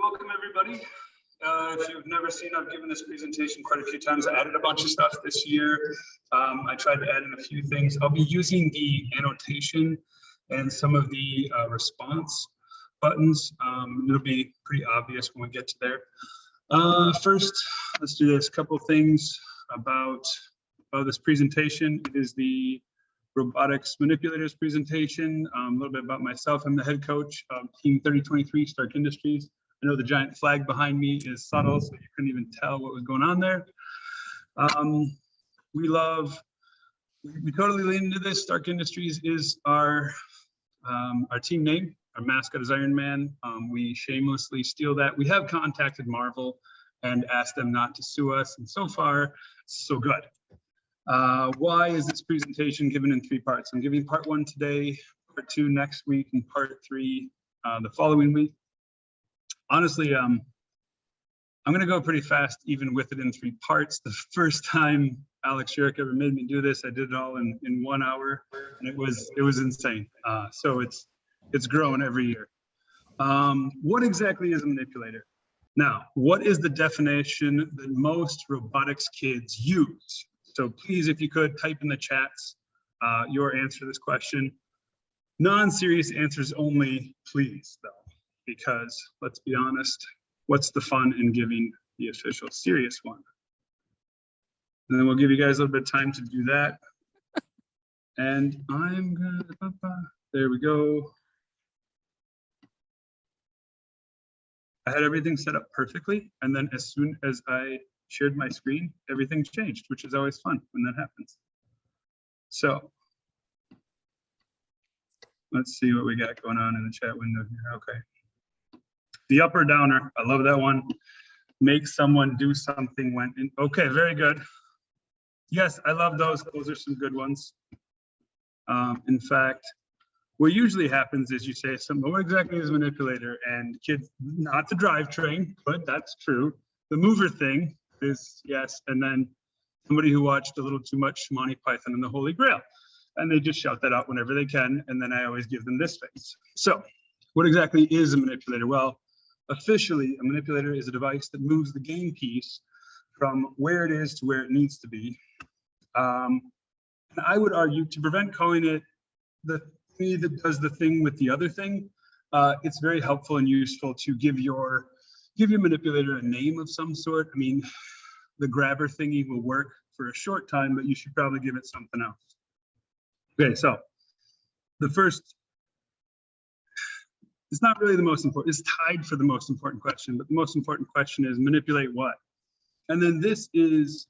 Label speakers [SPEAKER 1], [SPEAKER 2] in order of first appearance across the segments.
[SPEAKER 1] welcome everybody. If you've never seen, I've given this presentation quite a few times. I added a bunch of stuff this year. I tried to add in a few things. I'll be using the annotation and some of the response buttons. It'll be pretty obvious when we get to there. First, let's do this. Couple things about this presentation. It is the robotics manipulators presentation. A little bit about myself. I'm the head coach of Team 3023 Stark Industries. I know the giant flag behind me is subtle, so you couldn't even tell what was going on there. We totally lean into this. Stark Industries is our team name. Our mascot is Iron Man. We shamelessly steal that. We have contacted Marvel and asked them not to sue us, and so far, so good. Why is this presentation given in 3 parts? I'm giving part 1 today, part 2 next week, and part 3 the following week. Honestly, I'm going to go pretty fast, even with it in 3 parts. The first time Alex Sherrick ever made me do this, I did it all in 1 hour, and it was insane. So it's growing every year. What exactly is a manipulator? Now, what is the definition that most robotics kids use? So please, if you could, type in the chats your answer to this question. Non-serious answers only, please, though. Because let's be honest, what's the fun in giving the official serious one? And then we'll give you guys a little bit of time to do that. And I'm gonna, there we go. I had everything set up perfectly. And then as soon as I shared my screen, everything changed, which is always fun when that happens. So let's see what we got going on in the chat window here. Okay. The up or downer, I love that one. Make someone do something when in, okay, very good. Yes, I love those. Those are some good ones. In fact, what usually happens is you say something, what exactly is a manipulator? And kids, not the drivetrain, but that's true. The mover thing is yes, and then somebody who watched a little too much Monty Python and the Holy Grail. And they just shout that out whenever they can, and then I always give them this face. So, what exactly is a manipulator? Well, officially, a manipulator is a device that moves the game piece from where it is to where it needs to be. And I would argue, to prevent calling it the thing that does the thing with the other thing, it's very helpful and useful to give your manipulator a name of some sort. I mean, the grabber thingy will work for a short time, but you should probably give it something else. Okay, so the first, it's not really the most important, it's tied for the most important question, but the most important question is manipulate what? And then this is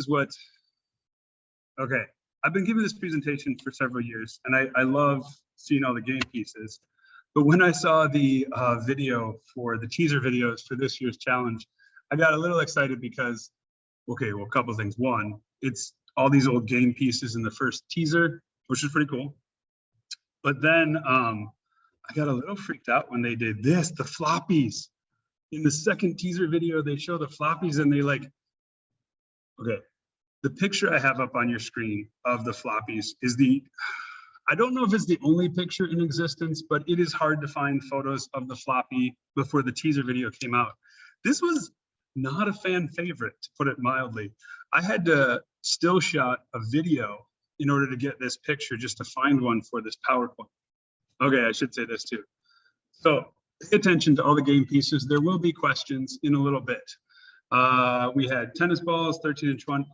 [SPEAKER 1] what, okay, I've been giving this presentation for several years, and I love seeing all the game pieces. But when I saw the video for the teaser videos for this year's challenge, I got a little excited because, okay, well, a couple of things. One, it's all these old game pieces in the first teaser, which is pretty cool. But then I got a little freaked out when they did this, the floppies. In the second teaser video, they show the floppies and they like, okay, the picture I have up on your screen of the floppies is I don't know if it's the only picture in existence, but it is hard to find photos of the floppy before the teaser video came out. This was not a fan favorite, to put it mildly. I had to still shot a video in order to get this picture just to find one for this PowerPoint. Okay, I should say this too. So pay attention to all the game pieces. There will be questions in a little bit. We had tennis balls, 13-inch one.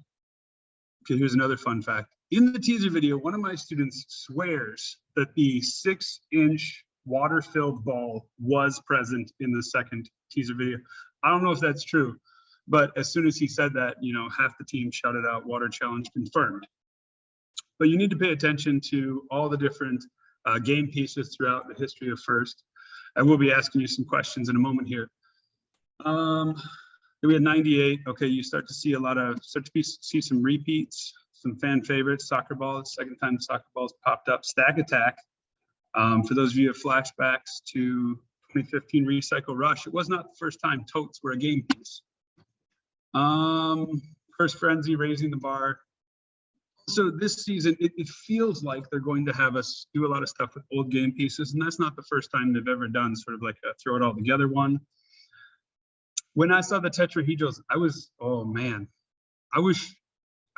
[SPEAKER 1] Okay, here's another fun fact. In the teaser video, one of my students swears that the 6-inch water-filled ball was present in the second teaser video. I don't know if that's true, but as soon as he said that, you know, half the team shouted out water challenge confirmed. But you need to pay attention to all the different game pieces throughout the history of FIRST. I will be asking you some questions in a moment here. We had 98. Okay, you start to see see some repeats, some fan favorites. Soccer ball, second time soccer balls popped up. Stack Attack. For those of you who have flashbacks to 2015 Recycle Rush, it was not the first time totes were a game piece. First Frenzy, Raising the Bar. So this season, it feels like they're going to have us do a lot of stuff with old game pieces, and that's not the first time they've ever done sort of like a throw it all together one. When I saw the tetrahedrals, I was, oh man, I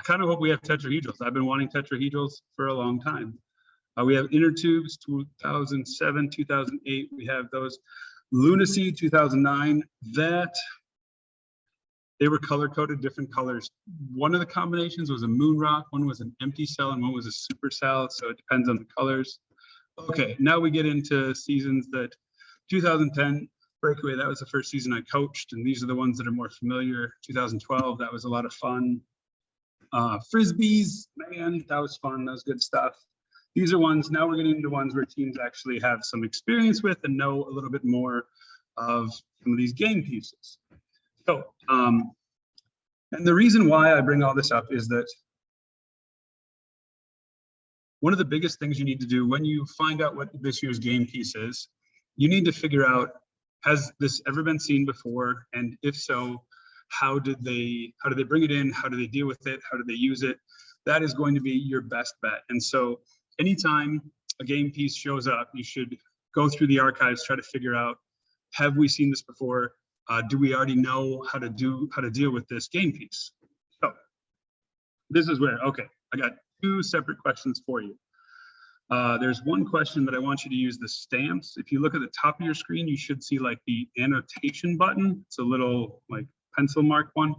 [SPEAKER 1] kind of hope we have tetrahedrals. I've been wanting tetrahedrals for a long time. We have inner tubes, 2007, 2008. We have those Lunacy, 2009. That they were color coded different colors. One of the combinations was a moon rock, one was an empty cell, and one was a supercell. So it depends on the colors. Okay, now we get into seasons that 2010 breakaway. That was the first season I coached, and these are the ones that are more familiar. 2012, that was a lot of fun. Frisbees, man, that was fun. That was good stuff. These are ones, now we're getting into ones where teams actually have some experience with and know a little bit more of some of these game pieces. So, and the reason why I bring all this up is that one of the biggest things you need to do when you find out what this year's game piece is, you need to figure out, has this ever been seen before? And if so, how did they bring it in? How do they deal with it? How do they use it? That is going to be your best bet. And so anytime a game piece shows up, you should go through the archives, try to figure out, have we seen this before? Do we already know how to deal with this game piece? So this is where, okay, I got two separate questions for you. There's one question that I want you to use the stamps. If you look at the top of your screen, you should see like the annotation button. It's a little like pencil mark one.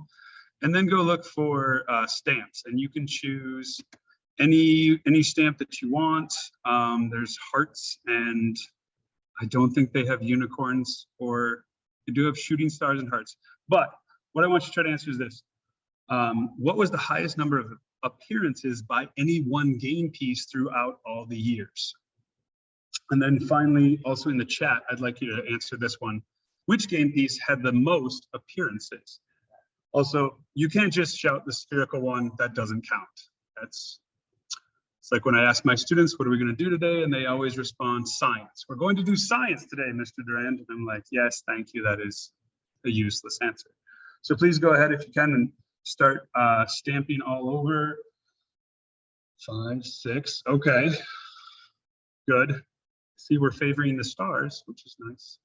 [SPEAKER 1] And then go look for stamps, and you can choose any stamp that you want. There's hearts, and I don't think they have unicorns, or they do have shooting stars and hearts. But what I want you to try to answer is this. What was the highest number of appearances by any one game piece throughout all the years? And then finally, also in the chat, I'd like you to answer this one. Which game piece had the most appearances? Also, you can't just shout the spherical one, that doesn't count. It's like when I ask my students, what are we going to do today? And they always respond, science. We're going to do science today, Mr. Durand. And I'm like, yes, thank you. That is a useless answer. So please go ahead if you can and start stamping all over. 5, 6, okay. Good. See, we're favoring the stars, which is nice.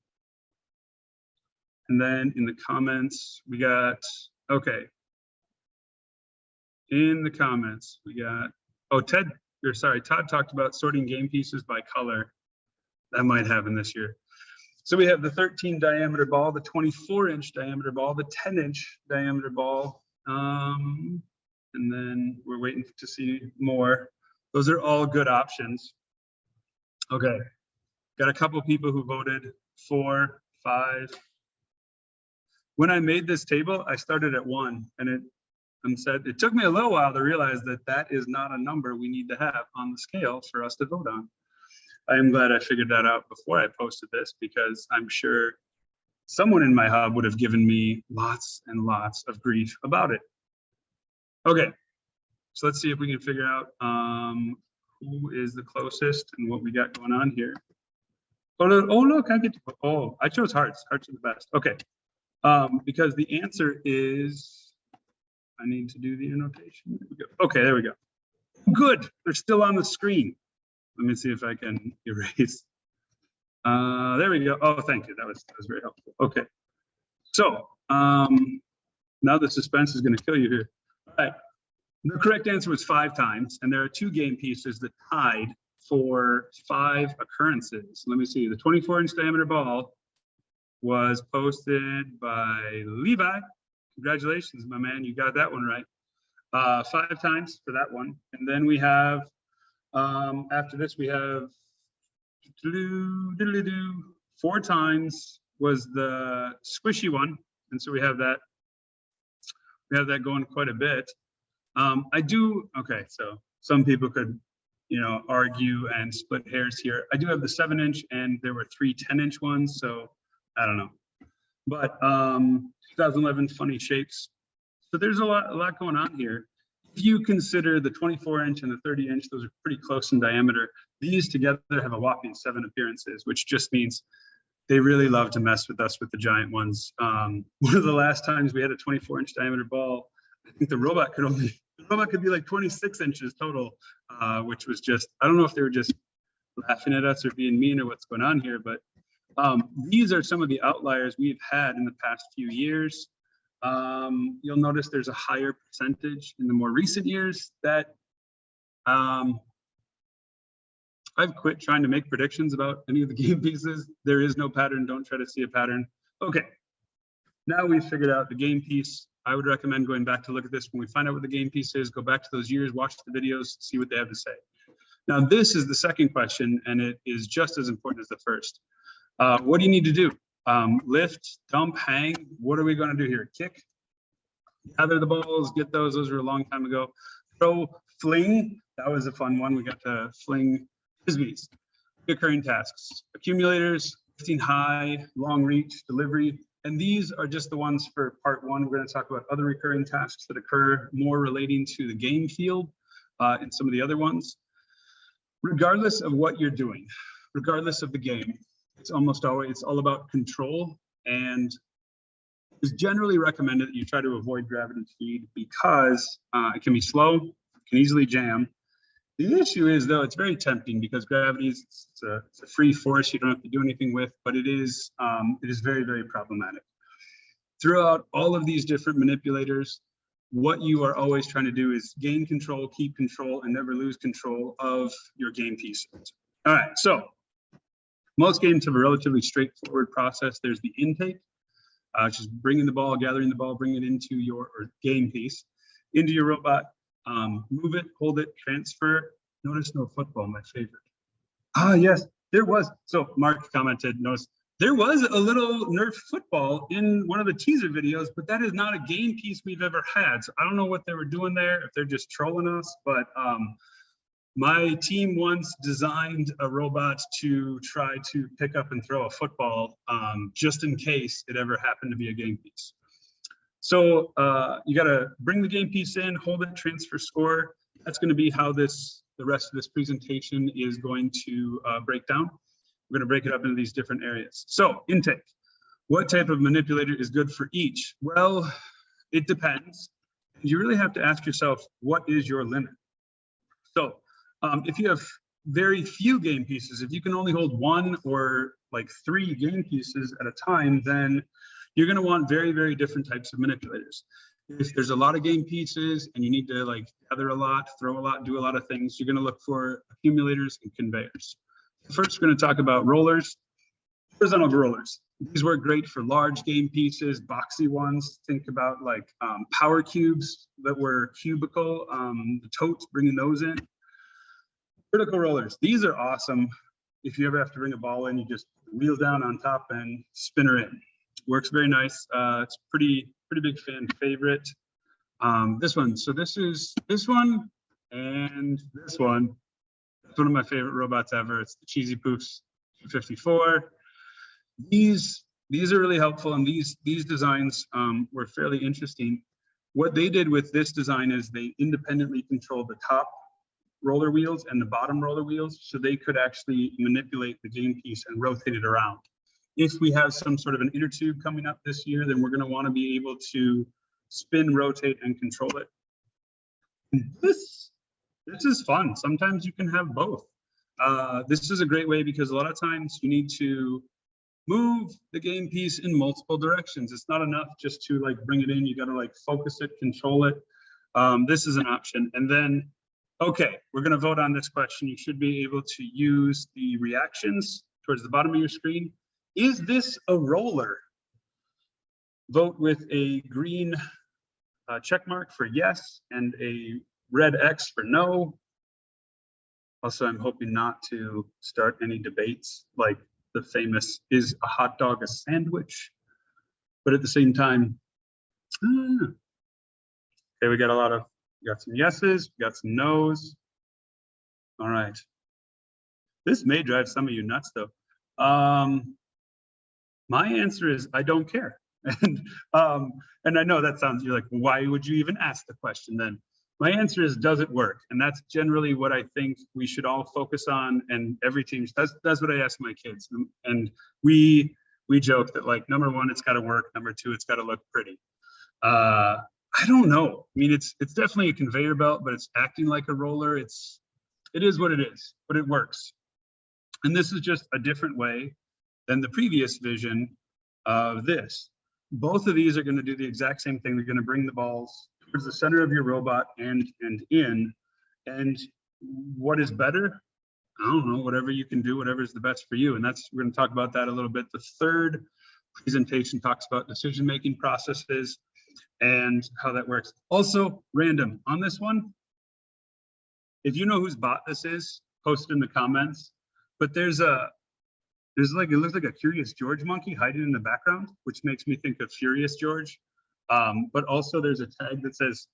[SPEAKER 1] And then in the comments, we got, okay. In the comments, we got, oh, Todd talked about sorting game pieces by color. That might happen this year. So we have the 13 diameter ball, the 24-inch diameter ball, the 10-inch diameter ball. And then we're waiting to see more. Those are all good options. Okay, got a couple people who voted 4, 5. When I made this table, I started at 1, and it took me a little while to realize that that is not a number we need to have on the scale for us to vote on. I am glad I figured that out before I posted this, because I'm sure someone in my hub would have given me lots and lots of grief about it. Okay, so let's see if we can figure out who is the closest and what we got going on here. Oh, look, I get to, oh, I chose hearts. Hearts are the best. Okay. Because the answer is, I need to do the annotation. There we go. Okay, there we go. Good, they're still on the screen. Let me see if I can erase. There we go. Oh, thank you. That was very helpful. Okay. So now the suspense is going to kill you here. All right. The correct answer was 5 times, and there are 2 game pieces that tied for 5 occurrences. Let me see. The 24-inch diameter ball was posted by Levi. Congratulations, my man. You got that one right. 5 times for that one. And then we have, after this, we have 4 times was the squishy one. And so we have that going quite a bit. Okay, so some people could, argue and split hairs here. I do have the 7-inch, and there were 3 10-inch ones, so I don't know. But 2011 funny shapes. So there's a lot going on here. If you consider the 24-inch and the 30-inch, those are pretty close in diameter. These together have a whopping 7 appearances, which just means they really love to mess with us with the giant ones. One of the last times we had a 24-inch diameter ball, I think the robot could only robot could be like 26 inches total, which was just, I don't know if they were just laughing at us or being mean or what's going on here, but these are some of the outliers we've had in the past few years. You'll notice there's a higher percentage in the more recent years that I've quit trying to make predictions about any of the game pieces. There is no pattern. Don't try to see a pattern. Okay, now we've figured out the game piece. I would recommend going back to look at this when we find out what the game piece is. Go back to those years, watch the videos, see what they have to say. Now, this is the second question, and it is just as important as the first. What do you need to do? Lift, dump, hang. What are we going to do here? Kick, gather the balls, get those. Those were a long time ago. Throw, fling. That was a fun one. We got to fling frisbees. Recurring tasks. Accumulators, lifting high, long reach, delivery. And these are just the ones for part one. We're going to talk about other recurring tasks that occur more relating to the game field and some of the other ones. Regardless of what you're doing, regardless of the game, it's almost always, it's all about control, and it's generally recommended that you try to avoid gravity feed because it can be slow, it can easily jam. The issue is, though, it's very tempting because gravity is it's a free force you don't have to do anything with, but it is very, very problematic. Throughout all of these different manipulators, what you are always trying to do is gain control, keep control, and never lose control of your game pieces. All right, so most games have a relatively straightforward process. There's the intake, just bringing the ball, gathering the ball, bringing it into your game piece, into your robot. Move it, hold it, transfer. Notice no football, my favorite. Ah, yes, there was. So Mark commented, notice there was a little Nerf football in one of the teaser videos, but that is not a game piece we've ever had. So I don't know what they were doing there, if they're just trolling us, but my team once designed a robot to try to pick up and throw a football just in case it ever happened to be a game piece. So you got to bring the game piece in, hold it, transfer, score. That's going to be how the rest of this presentation is going to break down. We're going to break it up into these different areas. So intake, what type of manipulator is good for each? Well, it depends. You really have to ask yourself, what is your limit? So if you have very few game pieces, if you can only hold one or like 3 game pieces at a time, then you're going to want very, very different types of manipulators. If there's a lot of game pieces and you need to like gather a lot, throw a lot, do a lot of things, you're going to look for accumulators and conveyors. First, we're going to talk about rollers, horizontal rollers. These work great for large game pieces, boxy ones. Think about like power cubes that were cubical, the totes, bringing those in. Vertical rollers, these are awesome. If you ever have to bring a ball in, you just wheel down on top and spin her in. Works very nice. It's pretty big fan favorite. This one, so this is this one and this one. It's one of my favorite robots ever. It's the Cheesy Poofs 254. These are really helpful, and these designs were fairly interesting. What they did with this design is they independently controlled the top roller wheels and the bottom roller wheels, so they could actually manipulate the game piece and rotate it around. If we have some sort of an inner tube coming up this year, then we're going to want to be able to spin, rotate, and control it. And this is fun. Sometimes you can have both. This is a great way because a lot of times you need to move the game piece in multiple directions. It's not enough just to like bring it in. You got to like focus it, control it. This is an option. And then, okay, we're going to vote on this question. You should be able to use the reactions towards the bottom of your screen. Is this a roller? Vote with a green check mark for yes and a red X for no. Also, I'm hoping not to start any debates like the famous, is a hot dog a sandwich? But at the same time, okay, we got some yeses, we got some nos. All right. This may drive some of you nuts though. My answer is I don't care. And I know that sounds, you're like, why would you even ask the question then? My answer is, does it work? And that's generally what I think we should all focus on, and every team, that's what I ask my kids. And we joke that like, number one, it's got to work. Number two, it's got to look pretty. I don't know. I mean, it's definitely a conveyor belt, but it's acting like a roller. It is what it is, but it works. And this is just a different way than the previous vision of this. Both of these are going to do the exact same thing. They're going to bring the balls towards the center of your robot and in. And what is better? I don't know, whatever you can do, whatever is the best for you. And we're going to talk about that a little bit. The third presentation talks about decision-making processes and how that works. Also, random on this one, if you know whose bot this is, post it in the comments. But there's like, it looks like a Curious George monkey hiding in the background, which makes me think of Furious George. But also there's a tag that says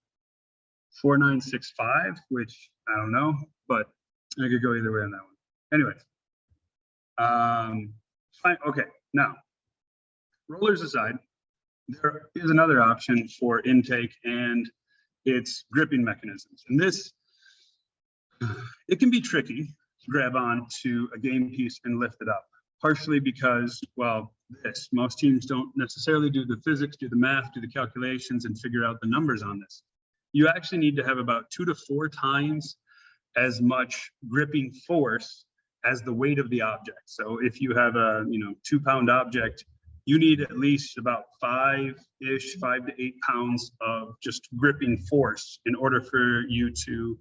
[SPEAKER 1] 4965, which I don't know, but I could go either way on that one. Anyways, fine. Okay, now rollers aside, there is another option for intake, and it's gripping mechanisms. And this, it can be tricky to grab on to a game piece and lift it up, partially because, well, most teams don't necessarily do the physics, do the math, do the calculations, and figure out the numbers on this. You actually need to have about 2 to 4 times as much gripping force as the weight of the object. So if you have a 2-pound object, you need at least about 5 to 8 pounds of just gripping force in order for you to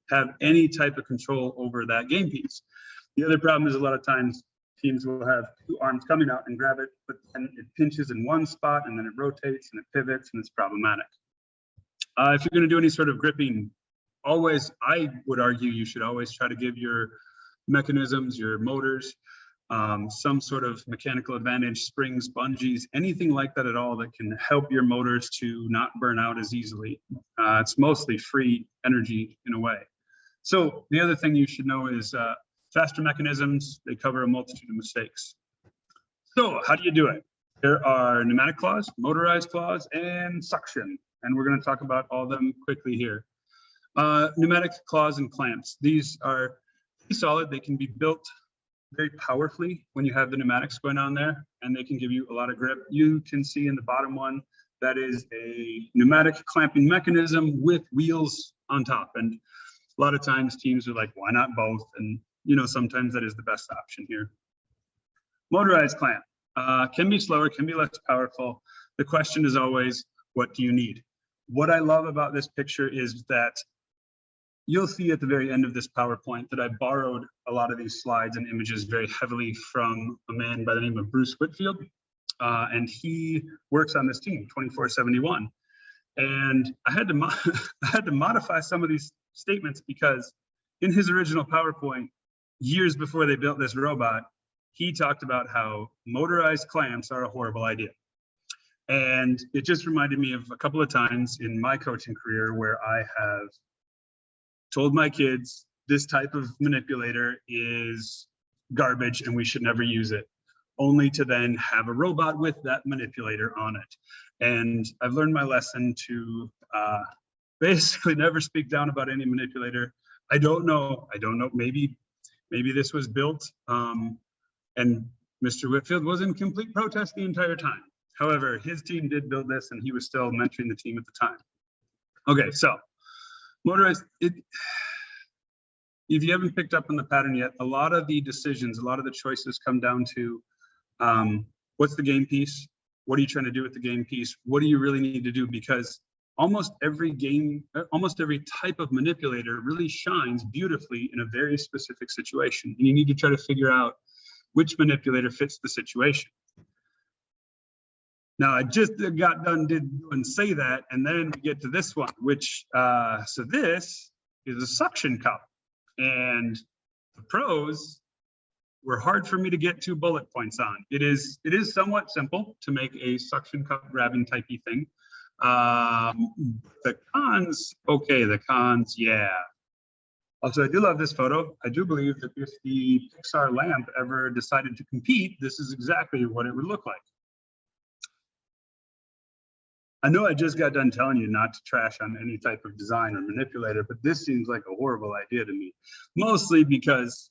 [SPEAKER 1] have any type of control over that game piece. The other problem is a lot of times teams will have 2 arms coming out and grab it, but then it pinches in one spot and then it rotates and it pivots and it's problematic. If you're going to do any sort of gripping, I would argue you should always try to give your mechanisms, your motors, some sort of mechanical advantage, springs, bungees, anything like that at all that can help your motors to not burn out as easily. It's mostly free energy in a way. So the other thing you should know is faster mechanisms, they cover a multitude of mistakes. So how do you do it? There are pneumatic claws, motorized claws, and suction. And we're going to talk about all of them quickly here. Pneumatic claws and clamps. These are pretty solid. They can be built very powerfully when you have the pneumatics going on there, and they can give you a lot of grip. You can see in the bottom one, that is a pneumatic clamping mechanism with wheels on top. And a lot of times teams are like, why not both? And sometimes that is the best option here. Motorized clamp can be slower, can be less powerful. The question is always, what do you need? What I love about this picture is that you'll see at the very end of this PowerPoint that I borrowed a lot of these slides and images very heavily from a man by the name of Bruce Whitfield. And he works on this team, 24/71. And I had to modify some of these statements because in his original PowerPoint, years before they built this robot, he talked about how motorized clamps are a horrible idea. And it just reminded me of a couple of times in my coaching career where I have told my kids this type of manipulator is garbage and we should never use it, only to then have a robot with that manipulator on it. And I've learned my lesson to basically never speak down about any manipulator. I don't know, maybe this was built and Mr. Whitfield was in complete protest the entire time. However, his team did build this and he was still mentoring the team at the time. Okay, so motorized, if you haven't picked up on the pattern yet, a lot of the decisions, a lot of the choices come down to what's the game piece? What are you trying to do with the game piece? What do you really need to do? Because almost every type of manipulator really shines beautifully in a very specific situation. And you need to try to figure out which manipulator fits the situation. Now, I just got done and say that, and then we get to this one, which, so this is a suction cup. And the pros were hard for me to get 2 bullet points on. It is somewhat simple to make a suction cup grabbing typey thing. The cons, okay, the cons, yeah. Also, I do love this photo. I do believe that if the Pixar lamp ever decided to compete, this is exactly what it would look like. I know I just got done telling you not to trash on any type of design or manipulator, but this seems like a horrible idea to me. Mostly because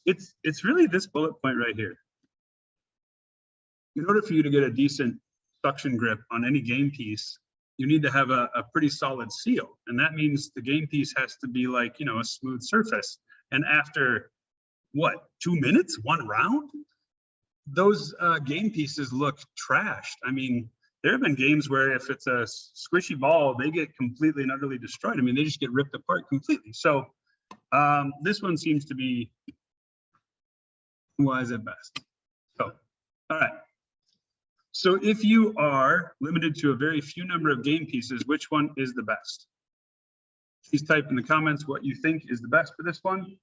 [SPEAKER 1] it's really this bullet point right here. In order for you to get a decent suction grip on any game piece, you need to have a pretty solid seal. And that means the game piece has to be like, you know, a smooth surface. And after what, 2 minutes, one round, those game pieces look trashed. I mean, there have been games where if it's a squishy ball, they get completely and utterly destroyed. I mean, they just get ripped apart completely. So this one seems to be wise at best. So, all right. So if you are limited to a very few number of game pieces, which one is the best? Please type in the comments what you think is the best for this one.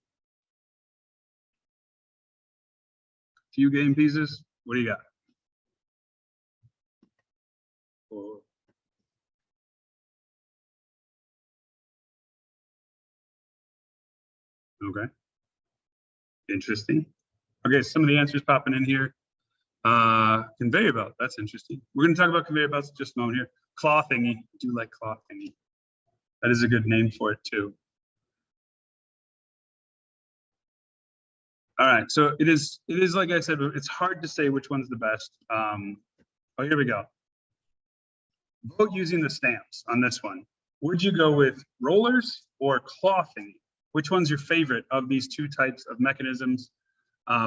[SPEAKER 1] Few game pieces, what do you got? Oh. Okay, interesting. Okay, some of the answers popping in here. Conveyor belt, that's interesting. We're going to talk about conveyor belts in just a moment here. Claw thingy, I do like claw thingy. That is a good name for it too. All right, so it is like I said, it's hard to say which one's the best. Oh, here we go. Vote using the stamps on this one. Would you go with rollers or claw thingy? Which one's your favorite of these two types of mechanisms?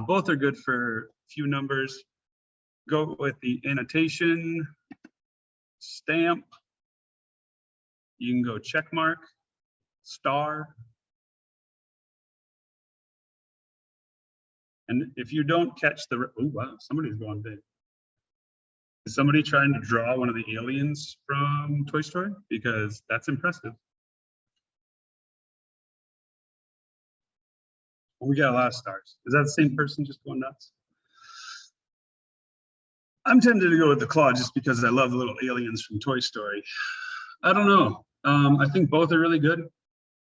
[SPEAKER 1] Both are good for few numbers. Go with the annotation, stamp. You can go check mark, star. And if you don't catch the, oh wow, somebody's going big. Is somebody trying to draw one of the aliens from Toy Story? Because that's impressive. We got a lot of stars. Is that the same person just going nuts? I'm tempted to go with the claw just because I love the little aliens from Toy Story. I don't know. I think both are really good.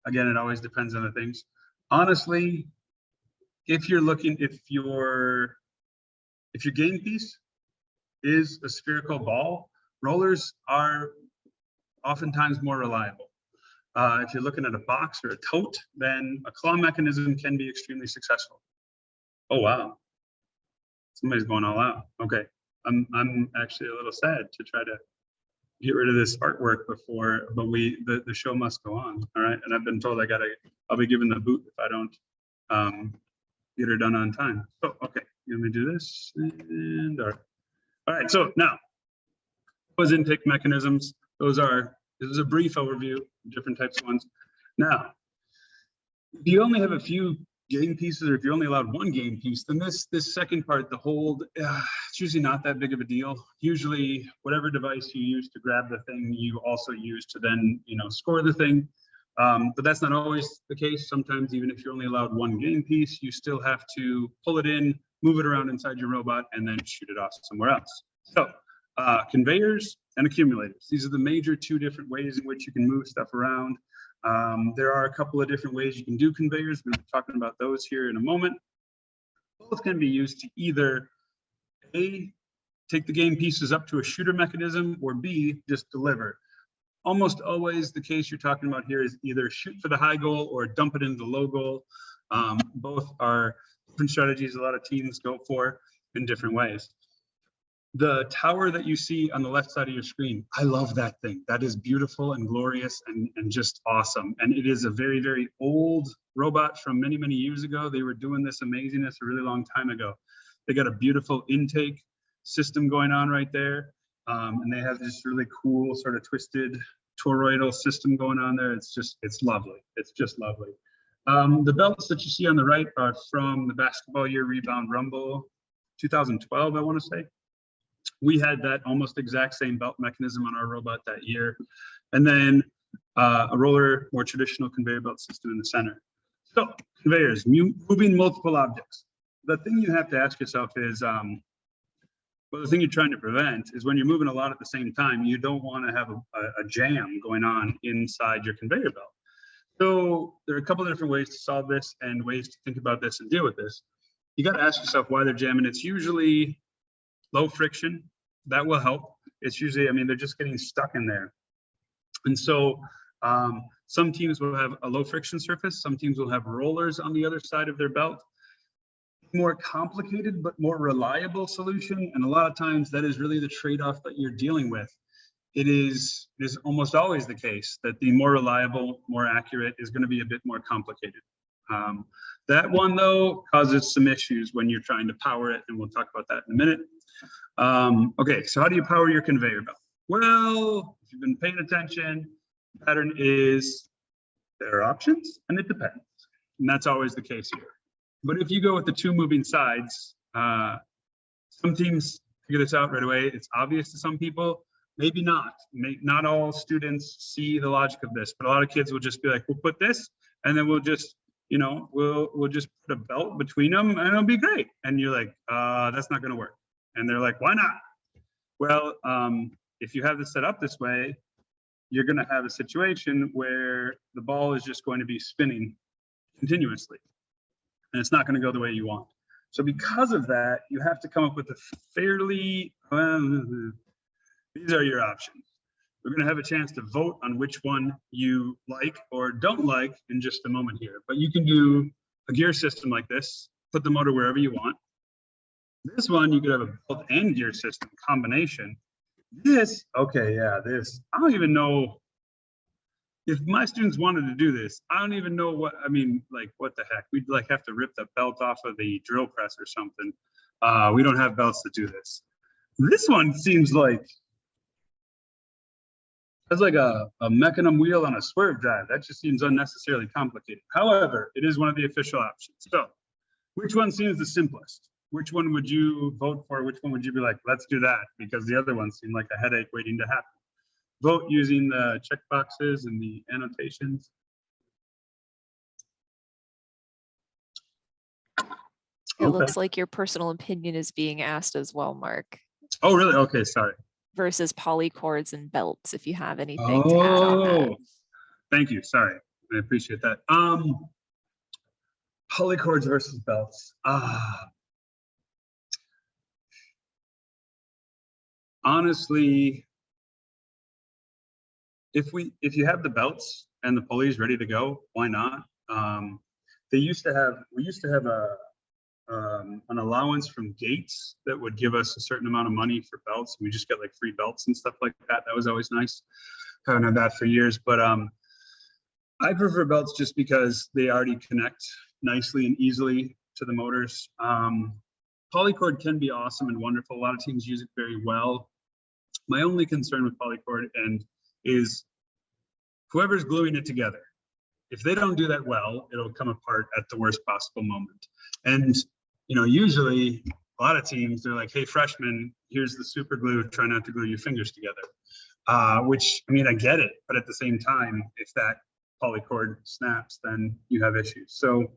[SPEAKER 1] Again, it always depends on the things. Honestly, if your game piece is a spherical ball, rollers are oftentimes more reliable. If you're looking at a box or a tote, then a claw mechanism can be extremely successful. Oh wow, somebody's going all out. Okay, I'm actually a little sad to try to get rid of this artwork before, but the show must go on. All right, and I've been told I'll be given the boot if I don't get her done on time. So okay, let me do this and all right. So now, those intake mechanisms. This is a brief overview, different types of ones. Now, if you only have a few game pieces, or if you're only allowed one game piece, then this second part, the hold, it's usually not that big of a deal. Usually, whatever device you use to grab the thing, you also use to then, score the thing. But that's not always the case. Sometimes, even if you're only allowed one game piece, you still have to pull it in, move it around inside your robot, and then shoot it off somewhere else. So, conveyors and accumulators. These are the major two different ways in which you can move stuff around. There are a couple of different ways you can do conveyors. We'll be talking about those here in a moment. Both can be used to either A, take the game pieces up to a shooter mechanism, or B, just deliver. Almost always the case you're talking about here is either shoot for the high goal or dump it into the low goal. Both are different strategies a lot of teams go for in different ways. The tower that you see on the left side of your screen, I love that thing. That is beautiful and glorious and just awesome. And it is a very, very old robot from many, many years ago. They were doing this amazingness a really long time ago. They got a beautiful intake system going on right there. And they have this really cool sort of twisted toroidal system going on there. It's lovely. It's just lovely. The belts that you see on the right are from the Basketball Year Rebound Rumble 2012, I want to say. We had that almost exact same belt mechanism on our robot that year. And then a roller, more traditional conveyor belt system in the center. So conveyors, moving multiple objects. The thing you have to ask yourself is, well, the thing you're trying to prevent is when you're moving a lot at the same time, you don't want to have a jam going on inside your conveyor belt. So there are a couple of different ways to solve this and ways to think about this and deal with this. You got to ask yourself why they're jamming. It's usually low friction. That will help. It's usually, they're just getting stuck in there. And so some teams will have a low friction surface. Some teams will have rollers on the other side of their belt. more complicated but more reliable solution. And a lot of times that is really the trade-off that you're dealing with. It is almost always the case that the more reliable, more accurate is going to be a bit more complicated. That one, though, causes some issues when you're trying to power it, and we'll talk about that in a minute. Okay, so how do you power your conveyor belt? Well, if you've been paying attention, the pattern is there are options, and it depends. And that's always the case here. But if you go with the two moving sides, some teams figure this out right away. It's obvious to some people, maybe not. Not all students see the logic of this, but a lot of kids will just be like, we'll put this, and then we'll just, you know, we'll just put a belt between them and it'll be great. And you're like, that's not gonna work. And they're like, why not? Well, if you have this set up this way, you're gonna have a situation where the ball is just going to be spinning continuously. And it's not gonna go the way you want. So because of that, you have to come up with a fairly, these are your options. We're going to have a chance to vote on which one you like or don't like in just a moment here. But you can do a gear system like this, put the motor wherever you want. This one, you could have a belt and gear system combination. This, okay, yeah, this, I don't even know if my students wanted to do this. I don't even know what, I mean, like, what the heck? We'd like have to rip the belt off of the drill press or something. We don't have belts to do this. This one seems like, it's like a mechanism wheel on a swerve drive. That just seems unnecessarily complicated. However, it is one of the official options. So which one seems the simplest? Which one would you vote for? Which one would you be like, let's do that? Because the other ones seem like a headache waiting to happen. Vote using the check boxes and the annotations.
[SPEAKER 2] It looks like your personal opinion is being asked as well, Mark.
[SPEAKER 1] Oh, really? Okay, sorry.
[SPEAKER 2] Versus polycords and belts, if you have anything to add on that.
[SPEAKER 1] Thank you. Sorry. I appreciate that. Polycords versus belts. Honestly, if you have the belts and the pulleys ready to go, why not? We used to have an allowance from Gates that would give us a certain amount of money for belts. We just get like free belts and stuff like that. That was always nice. Haven't had that for years, but I prefer belts just because they already connect nicely and easily to the motors. Polycord can be awesome and wonderful. A lot of teams use it very well. My only concern with polycord is whoever's gluing it together. If they don't do that well, it'll come apart at the worst possible moment. And you know, usually a lot of teams, they're like, hey, freshman, here's the super glue, try not to glue your fingers together. Which, I mean, I get it, but at the same time, if that polycord snaps, then you have issues. So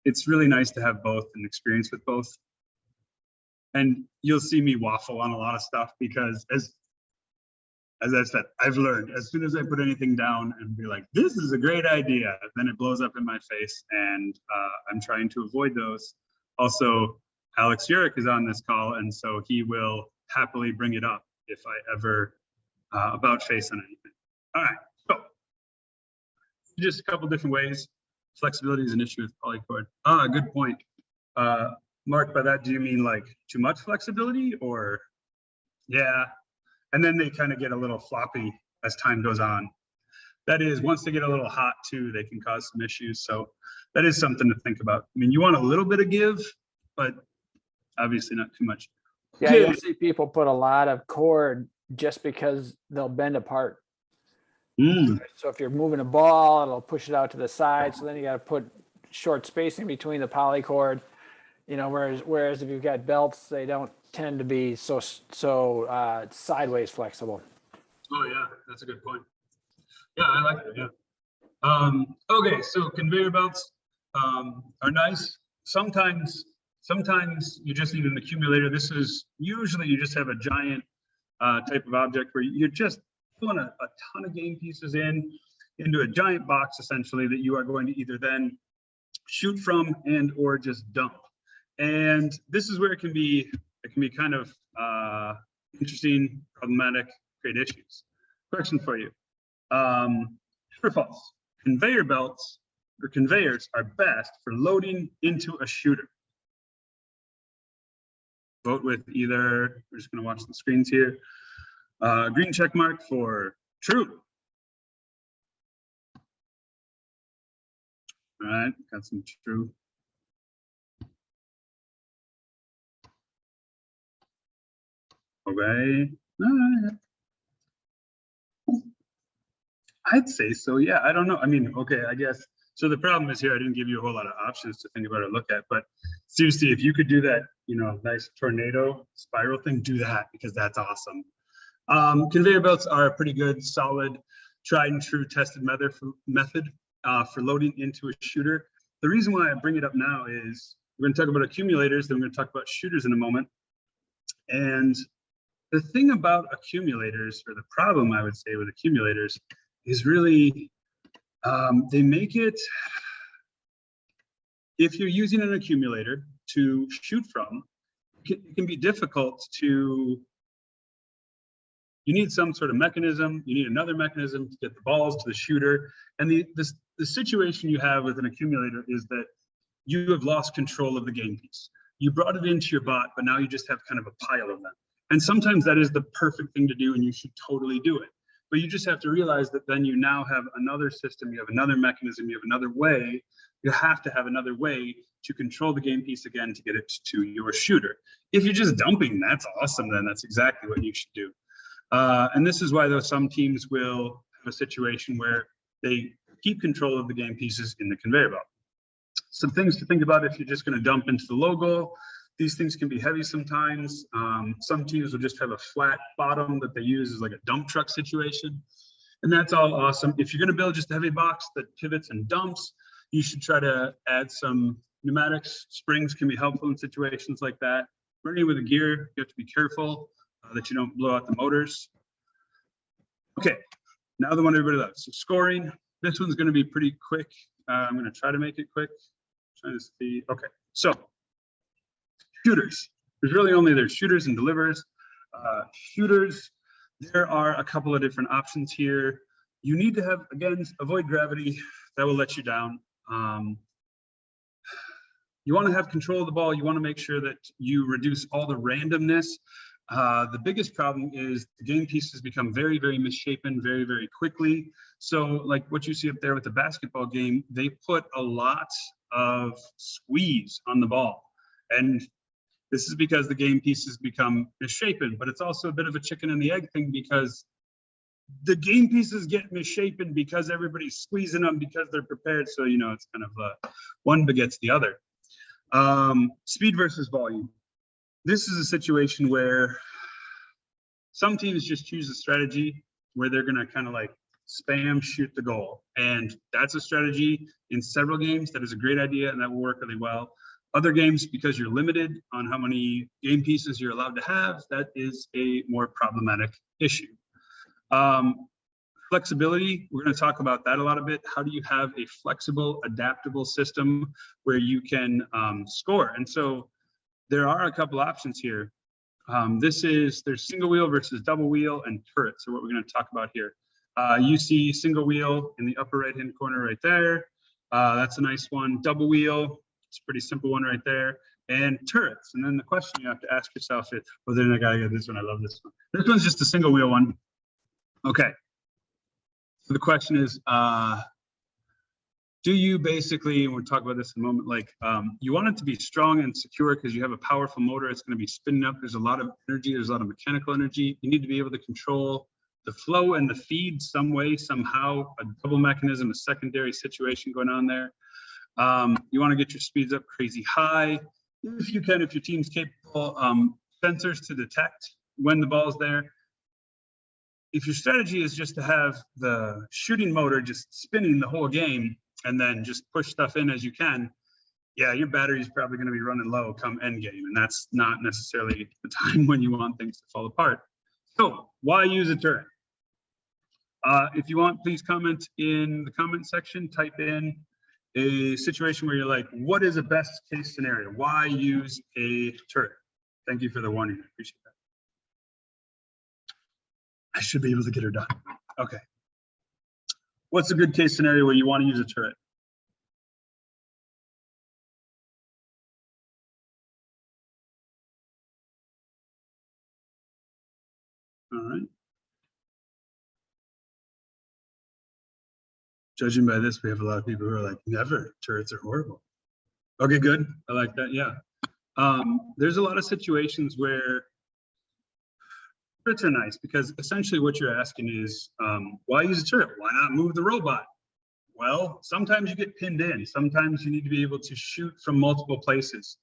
[SPEAKER 1] it's really nice to have both and experience with both. And you'll see me waffle on a lot of stuff because as I said, I've learned as soon as I put anything down and be like, this is a great idea, then it blows up in my face, and I'm trying to avoid those. Also, Alex Urich is on this call, and so he will happily bring it up if I ever about face on anything. All right, so just a couple different ways. Flexibility is an issue with polycord. Good point. Mark, by that, do you mean like too much flexibility or? Yeah. And then they kind of get a little floppy as time goes on. That is, once they get a little hot too, they can cause some issues. So that is something to think about. I mean, you want a little bit of give, but obviously not too much.
[SPEAKER 3] Yeah, you'll see people put a lot of cord just because they'll bend apart. So if you're moving a ball, it'll push it out to the side. So then you got to put short spacing between the polycord. You know, whereas if you've got belts, they don't tend to be so sideways flexible.
[SPEAKER 1] Oh yeah, that's a good point. Yeah, I like that. Yeah. Okay, so conveyor belts are nice. Sometimes you just need an accumulator. This is usually you just have a giant type of object where you're just pulling a ton of game pieces into a giant box essentially that you are going to either then shoot from and or just dump. And this is where it can be kind of interesting, problematic, create issues. Question for you. True or false? Conveyor belts or conveyors are best for loading into a shooter? Vote with either, we're just going to watch the screens here. Green check mark for true. All right, got some true. Okay. I'd say so, yeah. I don't know. I mean, okay, I guess. So the problem is here, I didn't give you a whole lot of options to think about or look at, but seriously, if you could do that, you know, nice tornado spiral thing, do that because that's awesome. Conveyor belts are a pretty good, solid, tried and true tested method for loading into a shooter. The reason why I bring it up now is we're going to talk about accumulators, then we're going to talk about shooters in a moment. And the thing about accumulators, or the problem I would say with accumulators, is really they make it, if you're using an accumulator to shoot from, it can be difficult to, you need some sort of mechanism, you need another mechanism to get the balls to the shooter. And the situation you have with an accumulator is that you have lost control of the game piece. You brought it into your bot, but now you just have kind of a pile of them. And sometimes that is the perfect thing to do and you should totally do it. But you just have to realize that then you now have another system, you have another mechanism, you have another way, you have to have another way to control the game piece again to get it to your shooter. If you're just dumping, that's awesome, then that's exactly what you should do. And this is why though some teams will have a situation where they keep control of the game pieces in the conveyor belt. Some things to think about if you're just going to dump into the logo. These things can be heavy sometimes. Some teams will just have a flat bottom that they use as like a dump truck situation. And that's all awesome. If you're going to build just a heavy box that pivots and dumps, you should try to add some pneumatics. Springs can be helpful in situations like that. Running with a gear, you have to be careful that you don't blow out the motors. Okay, now the one everybody loves. So scoring. This one's going to be pretty quick. I'm going to try to make it quick. Trying to see. Okay, so shooters. There's shooters and delivers. Shooters, there are a couple of different options here. You need to have, again, avoid gravity. That will let you down. You want to have control of the ball. You want to make sure that you reduce all the randomness. The biggest problem is the game pieces become very, very misshapen very, very quickly. So like what you see up there with the basketball game, they put a lot of squeeze on the ball. And this is because the game pieces become misshapen, but it's also a bit of a chicken and the egg thing because the game pieces get misshapen because everybody's squeezing them because they're prepared. So, you know, it's kind of one begets the other. Speed versus volume. This is a situation where some teams just choose a strategy where they're going to kind of like spam shoot the goal. And that's a strategy in several games that is a great idea and that will work really well. Other games, because you're limited on how many game pieces you're allowed to have, that is a more problematic issue. Flexibility, we're going to talk about that a bit. How do you have a flexible, adaptable system where you can score? And so there are a couple options here. There's single wheel versus double wheel and turrets are what we're going to talk about here. You see single wheel in the upper right-hand corner right there. That's a nice one. Double wheel, it's a pretty simple one right there. And turrets. And then the question you have to ask yourself is, well, then I got to get this one. I love this one. This one's just a single wheel one. Okay. So the question is, do you basically, and we'll talk about this in a moment, like you want it to be strong and secure because you have a powerful motor. It's going to be spinning up. There's a lot of energy. There's a lot of mechanical energy. You need to be able to control the flow and the feed some way, somehow, a double mechanism, a secondary situation going on there. You want to get your speeds up crazy high. If you can, if your team's capable, sensors to detect when the ball's there. If your strategy is just to have the shooting motor just spinning the whole game and then just push stuff in as you can, yeah, your battery is probably going to be running low come end game, and that's not necessarily the time when you want things to fall apart. So why use a turret? If you want, please comment in the comment section, type in a situation where you're like, what is a best case scenario? Why use a turret? Thank you for the warning, I appreciate that. I should be able to get her done. Okay. What's a good case scenario where you want to use a turret? All right. Judging by this, we have a lot of people who are like, never, turrets are horrible. Okay, good. I like that. Yeah. There's a lot of situations where turrets are nice because essentially what you're asking is, why use a turret? Why not move the robot? Well, sometimes you get pinned in. Sometimes you need to be able to shoot from multiple places.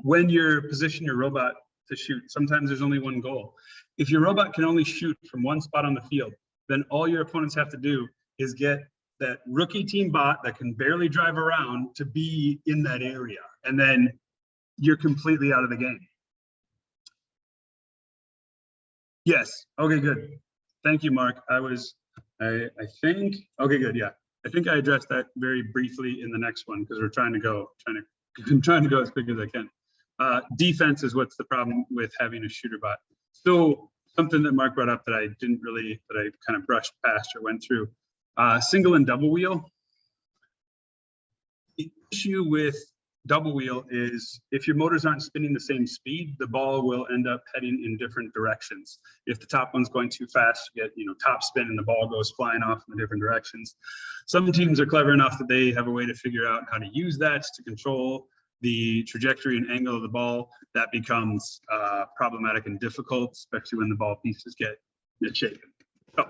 [SPEAKER 1] When you're positioning your robot to shoot, sometimes there's only one goal. If your robot can only shoot from one spot on the field, then all your opponents have to do is get that rookie team bot that can barely drive around to be in that area. And then you're completely out of the game. Yes. Okay, good. Thank you, Mark. I think, okay, good. Yeah. I think I addressed that very briefly in the next one because we're trying to go as quick as I can. Defense is what's the problem with having a shooter bot. So something that Mark brought up that I kind of brushed past or went through. Single and double wheel. The issue with double wheel is if your motors aren't spinning the same speed, the ball will end up heading in different directions. If the top one's going too fast, you get top spin and the ball goes flying off in the different directions. Some teams are clever enough that they have a way to figure out how to use that to control the trajectory and angle of the ball. That becomes problematic and difficult, especially when the ball pieces get shaken. So,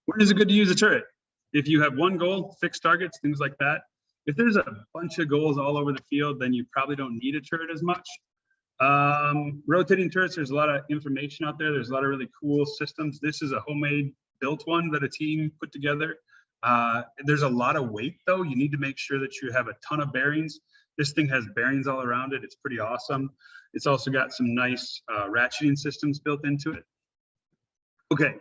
[SPEAKER 1] when is it good to use a turret? If you have one goal, fixed targets, things like that. If there's a bunch of goals all over the field, then you probably don't need a turret as much. Rotating turrets, there's a lot of information out there. There's a lot of really cool systems. This is a homemade built one that a team put together. There's a lot of weight though. You need to make sure that you have a ton of bearings. This thing has bearings all around it. It's pretty awesome. It's also got some nice ratcheting systems built into it. Okay,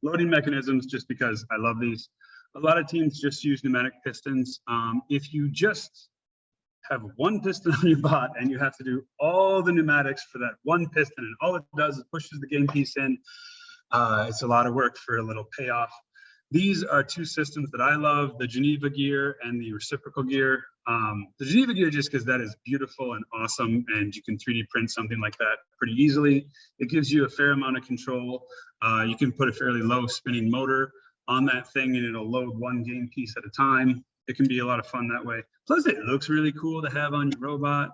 [SPEAKER 1] loading mechanisms, just because I love these. A lot of teams just use pneumatic pistons. If you just have one piston on your bot and you have to do all the pneumatics for that one piston and all it does is pushes the game piece in, it's a lot of work for a little payoff. These are two systems that I love, the Geneva gear and the reciprocal gear. The Geneva gear just because that is beautiful and awesome and you can 3D print something like that pretty easily. It gives you a fair amount of control. You can put a fairly low spinning motor on that thing and it'll load one game piece at a time. It can be a lot of fun that way. Plus it looks really cool to have on your robot.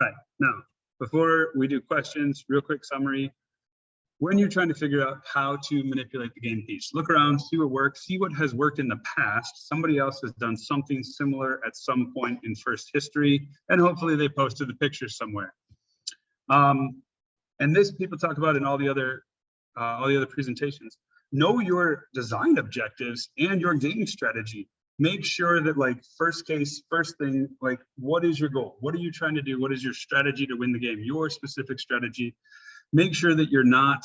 [SPEAKER 1] Right, now, before we do questions, real quick summary. When you're trying to figure out how to manipulate the game piece, look around, see what works, see what has worked in the past. Somebody else has done something similar at some point in first history, and hopefully they posted the picture somewhere. And this people talk about in all the other presentations. Know your design objectives and your game strategy. Make sure that first thing, what is your goal? What are you trying to do? What is your strategy to win the game? Your specific strategy. Make sure that you're not,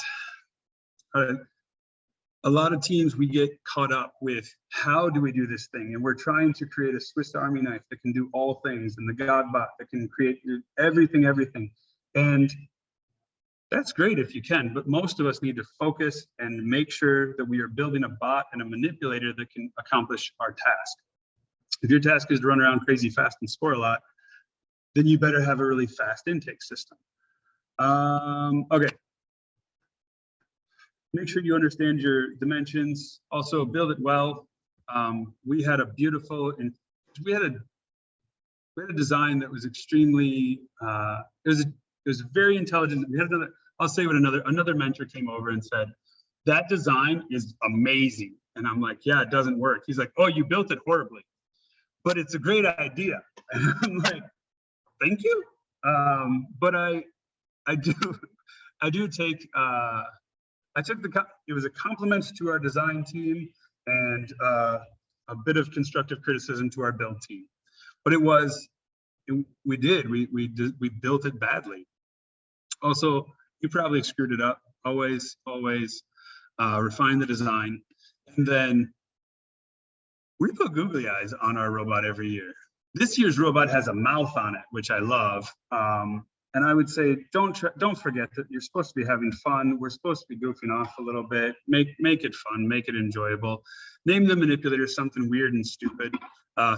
[SPEAKER 1] a lot of teams, we get caught up with how do we do this thing? And we're trying to create a Swiss Army knife that can do all things and the Godbot that can create everything. And that's great if you can, but most of us need to focus and make sure that we are building a bot and a manipulator that can accomplish our task. If your task is to run around crazy fast and score a lot, then you better have a really fast intake system. Okay. Make sure you understand your dimensions. Also build it well. We had a beautiful, and we had a design that was extremely, it was very intelligent. We had another, I'll say what another mentor came over and said, that design is amazing. And I'm like, yeah, it doesn't work. He's like, oh, you built it horribly, but it's a great idea. And I'm like, thank you. But I do take, it was a compliment to our design team and a bit of constructive criticism to our build team. But we built it badly. Also, you probably screwed it up. Always refine the design. And then we put googly eyes on our robot every year. This year's robot has a mouth on it, which I love. And I would say, don't forget that you're supposed to be having fun. We're supposed to be goofing off a little bit. Make it fun, make it enjoyable. Name the manipulator something weird and stupid.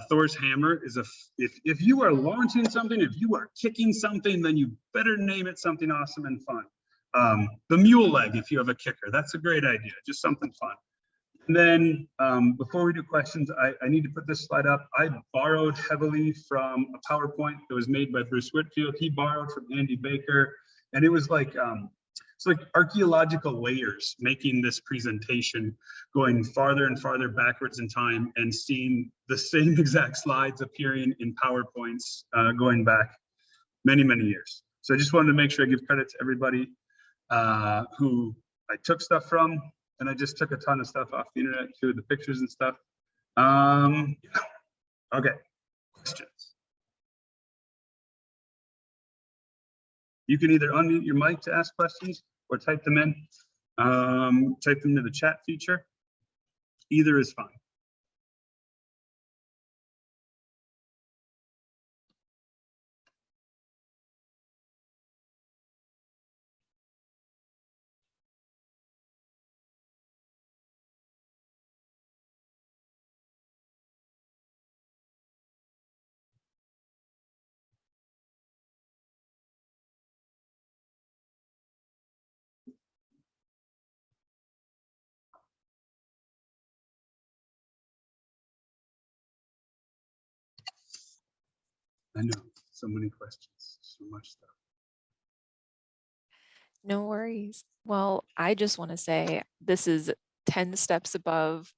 [SPEAKER 1] Thor's hammer is if you are launching something, if you are kicking something, then you better name it something awesome and fun. The mule leg, if you have a kicker, that's a great idea. Just something fun. And then before we do questions, I need to put this slide up. I borrowed heavily from a PowerPoint that was made by Bruce Whitfield. He borrowed from Andy Baker, and it was like it's like archaeological layers making this presentation, going farther and farther backwards in time and seeing the same exact slides appearing in PowerPoints going back many, many years. So I just wanted to make sure I give credit to everybody who I took stuff from, and I just took a ton of stuff off the internet too, the pictures and stuff. Yeah. Okay, questions. You can either unmute your mic to ask questions or type them in, type them to the chat feature. Either is fine. I know, so many questions, so much stuff.
[SPEAKER 2] No worries. Well, I just want to say this is 10 steps above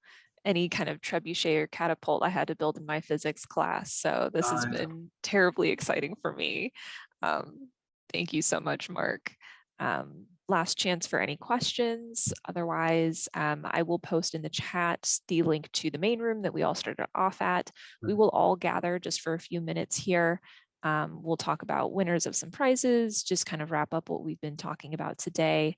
[SPEAKER 2] any kind of trebuchet or catapult I had to build in my physics class. So this has been terribly exciting for me. Thank you so much, Mark. Last chance for any questions. Otherwise, I will post in the chat the link to the main room that we all started off at. We will all gather just for a few minutes here. We'll talk about winners of some prizes, just kind of wrap up what we've been talking about today.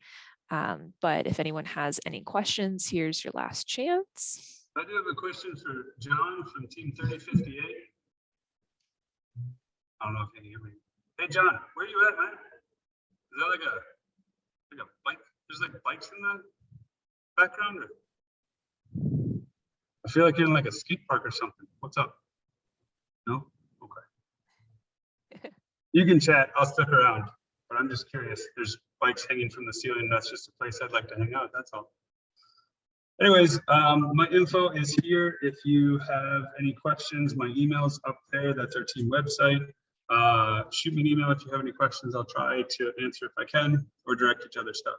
[SPEAKER 2] But if anyone has any questions, here's your last chance.
[SPEAKER 1] I do have a question for John from Team 3058. I don't know if you can hear me. Hey, John, where are you at, man? Is that like a bike? There's like bikes in the background? Or? I feel like you're in like a skate park or something. What's up? No? Okay. You can chat. I'll stick around. But I'm just curious. There's bikes hanging from the ceiling. That's just a place I'd like to hang out. That's all. Anyways, my info is here. If you have any questions, my email's up there. That's our team website. Shoot me an email if you have any questions. I'll try to answer if I can, or direct you to other stuff.